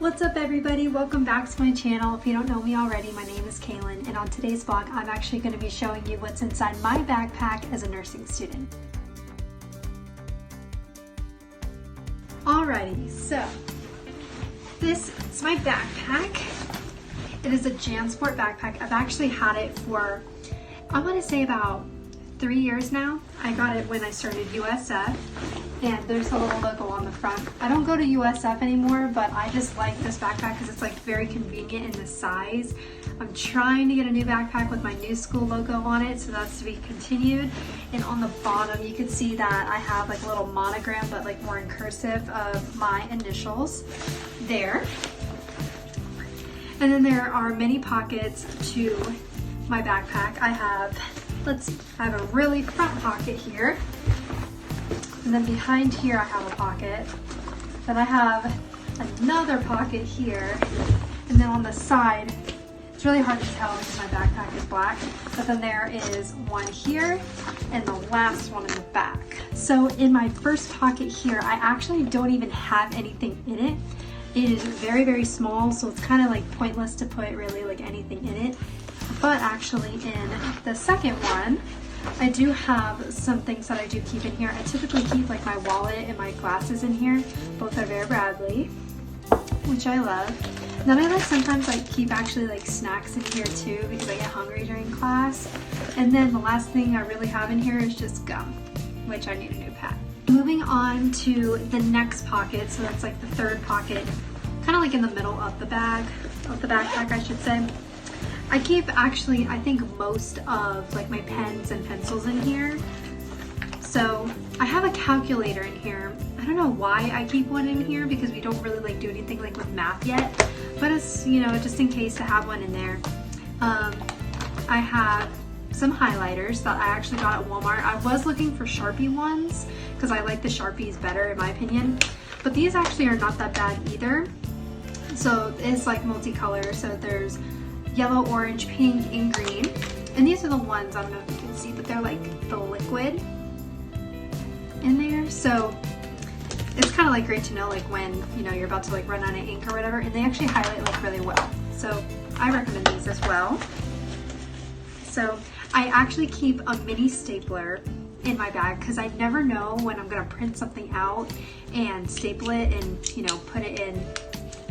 What's up everybody? Welcome back to my channel. If you don't know me already, my name is Kaylin, and on today's vlog I'm actually going to be showing you what's inside my backpack as a nursing student. Alrighty, so this is my backpack. It is a JanSport backpack. I've actually had it for, I want to say about 3 years now. I got it when I started USF, and there's a little logo on the front. I don't go to USF anymore, but I just like this backpack because it's like very convenient in the size. I'm trying to get a new backpack with my new school logo on it, so that's to be continued. And on the bottom you can see that I have like a little monogram, but like more in cursive, of my initials there. And then there are many pockets to my backpack. I have a really front pocket here, and then behind here I have a pocket. Then I have another pocket here, and then on the side, it's really hard to tell because my backpack is black, but then there is one here and the last one in the back. So in my first pocket here, I actually don't even have anything in it. It is very, very small, so it's kind of like pointless to put really like anything in it. But actually in the second one, I do have some things that I do keep in here. I typically keep like my wallet and my glasses in here. Both are Vera Bradley, which I love. And then I like sometimes like keep actually like snacks in here too because I get hungry during class. And then the last thing I really have in here is just gum, which I need a new pad. Moving on to the next pocket, so that's like the third pocket, kind of like in the middle of the bag, of the backpack I should say. I keep actually, I think most of like my pens and pencils in here. So I have a calculator in here. I don't know why I keep one in here because we don't really like do anything like with math yet, but it's, you know, just in case to have one in there. I have some highlighters that I actually got at Walmart. I was looking for Sharpie ones because I like the Sharpies better in my opinion, but these actually are not that bad either. So it's like multicolor, so there's yellow, orange, pink, and green. And these are the ones, I don't know if you can see, but they're like the liquid in there. So it's kind of like great to know like when, you know, you're about to like run out of ink or whatever, and they actually highlight like really well. So I recommend these as well. So I actually keep a mini stapler in my bag because I never know when I'm gonna print something out and staple it and, you know, put it in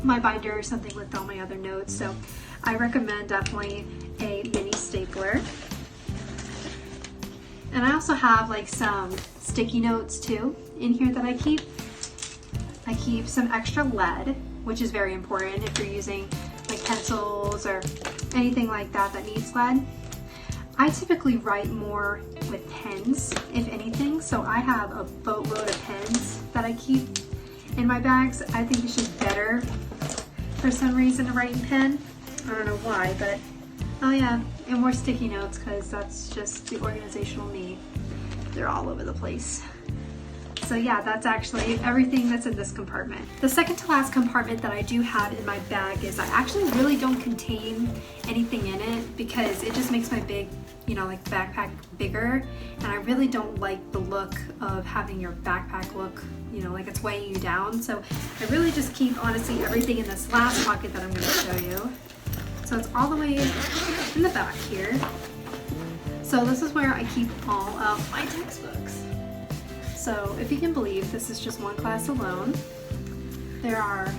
my binder or something with all my other notes. So I recommend definitely a mini stapler. And I also have like some sticky notes too in here that I keep. I keep some extra lead, which is very important if you're using like pencils or anything like that that needs lead. I typically write more with pens, if anything, so I have a boatload of pens that I keep in my bags. I think it's just better for some reason to write in pen. I don't know why, but oh yeah, and more sticky notes because that's just the organizational me. They're all over the place. So yeah, that's actually everything that's in this compartment. The second to last compartment that I do have in my bag is I actually really don't contain anything in it because it just makes my big, you know, like backpack bigger, and I really don't like the look of having your backpack look, you know, like it's weighing you down. So I really just keep honestly everything in this last pocket that I'm going to show you. So it's all the way in the back here. So this is where I keep all of my textbooks. So if you can believe, this is just one class alone. There are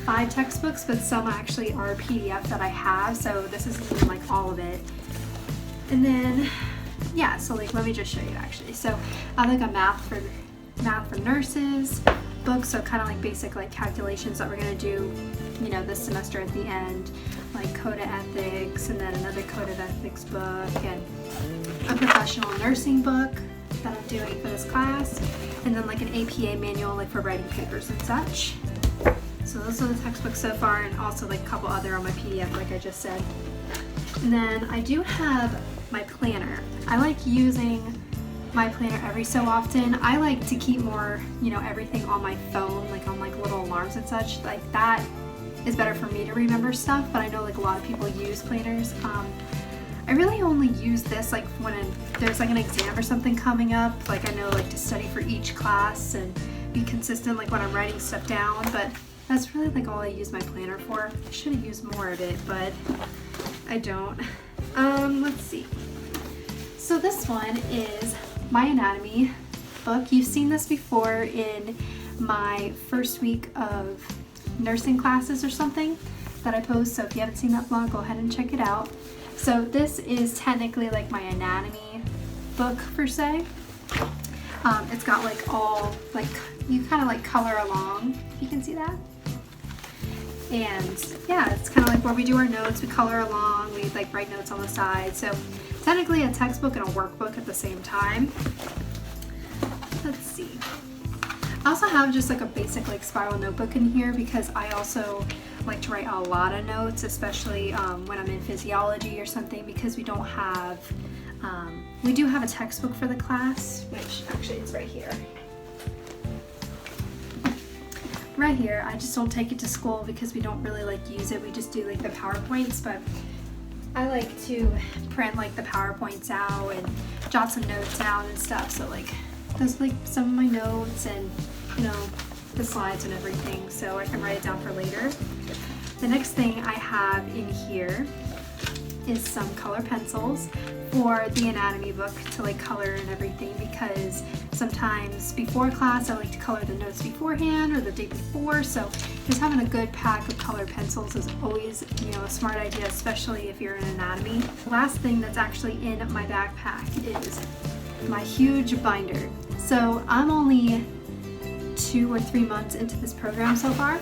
5 textbooks, but some actually are a PDF that I have. So this isn't even like all of it. And then, yeah, so like let me just show you actually. So I have like a math for nurses book, so kind of like basic like calculations that we're gonna do, you know, this semester at the end, like code of ethics, and then another code of ethics book, and a professional nursing book that I'm doing for this class, and then like an APA manual like for writing papers and such. So those are the textbooks so far, and also like a couple other on my PDF like I just said. And then I do have my planner. I like using my planner every so often. I like to keep more, you know, everything on my phone, like on like little alarms and such. Like that is better for me to remember stuff, but I know like a lot of people use planners. I really only use this like when there's like an exam or something coming up, like I know like to study for each class and be consistent like when I'm writing stuff down. But that's really like all I use my planner for. I should have used more of it, but I don't. Let's see. So this one is my anatomy book. You've seen this before in my first week of nursing classes or something that I post. So if you haven't seen that vlog, go ahead and check it out. So this is technically like my anatomy book per se. It's got like all, like, you kind of like color along, if you can see that. And yeah, it's kind of like where we do our notes, we color along, we like write notes on the side. So technically a textbook and a workbook at the same time. Let's see. I also have just like a basic like spiral notebook in here because I also like to write a lot of notes, especially when I'm in physiology or something, because we don't have, we do have a textbook for the class, which actually is right here. Right here, I just don't take it to school because we don't really like use it. We just do like the PowerPoints, but I like to print like the PowerPoints out and jot some notes down and stuff. So like those like some of my notes and, you know, the slides and everything, so I can write it down for later. The next thing I have in here is some color pencils for the anatomy book to like color and everything, because sometimes before class I like to color the notes beforehand or the day before, so just having a good pack of colored pencils is always, you know, a smart idea, especially if you're in anatomy. The last thing that's actually in my backpack is my huge binder. So I'm only 2 or 3 months into this program so far,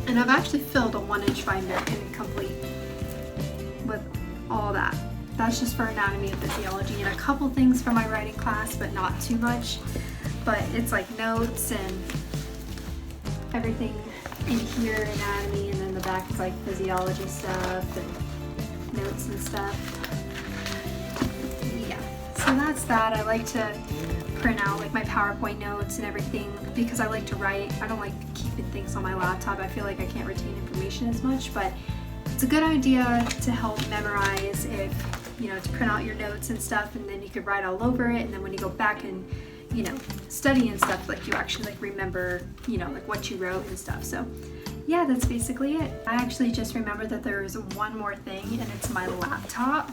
and I've actually filled a 1-inch binder and complete with all that. That's just for anatomy and physiology and a couple things for my writing class, but not too much. But it's like notes and everything in here, anatomy, and then the back is like physiology stuff and notes and stuff. Yeah, so that's that. I like to print out like my PowerPoint notes and everything because I like to write. I don't like keeping things on my laptop. I feel like I can't retain information as much, but it's a good idea to help memorize, if, you know, to print out your notes and stuff, and then you could write all over it, and then when you go back and, you know, study and stuff, like you actually like remember, you know, like what you wrote and stuff. So yeah, that's basically it. I actually just remembered that there is one more thing, and it's my laptop.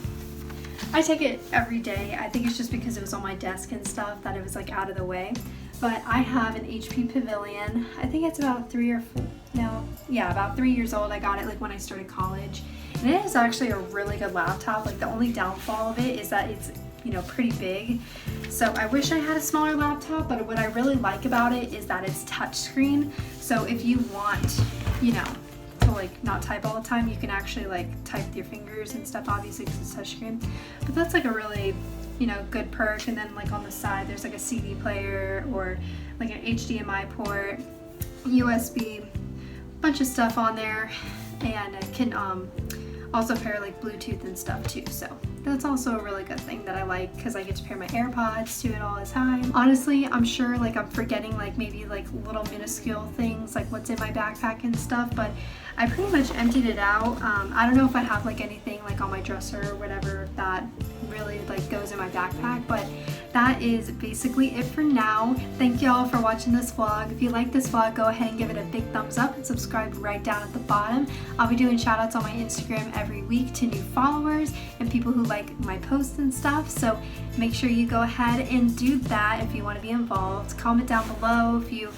I take it every day. I think it's just because it was on my desk and stuff that it was like out of the way. But I have an HP Pavilion. I think it's about 3 or 4, no, yeah, about 3 years old. I got it like when I started college. And it is actually a really good laptop. Like the only downfall of it is that it's, you know, pretty big. So I wish I had a smaller laptop, but what I really like about it is that it's touchscreen. So if you want, you know, to like not type all the time, you can actually like type with your fingers and stuff, obviously because it's touchscreen. But that's like a really, you know, good perk. And then like on the side there's like a CD player or like an HDMI port, USB, bunch of stuff on there, and it can also pair like Bluetooth and stuff too. So that's also a really good thing that I like, because I get to pair my AirPods to it all the time. Honestly, I'm sure like I'm forgetting like maybe like little minuscule things like what's in my backpack and stuff, but I pretty much emptied it out. I don't know if I have like anything like on my dresser or whatever that really like goes in my backpack, but that is basically it for now. Thank y'all for watching this vlog. If you like this vlog, go ahead and give it a big thumbs up and subscribe right down at the bottom. I'll be doing shout outs on my Instagram every week to new followers and people who like my posts and stuff, so make sure you go ahead and do that if you want to be involved. Comment down below if you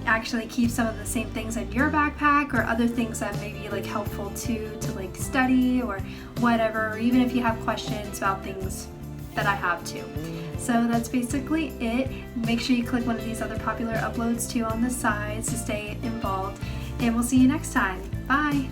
actually keep some of the same things in your backpack or other things that may be like helpful to like study or whatever, or even if you have questions about things that I have too. So that's basically it. Make sure you click one of these other popular uploads too on the sides to stay involved, and we'll see you next time. Bye!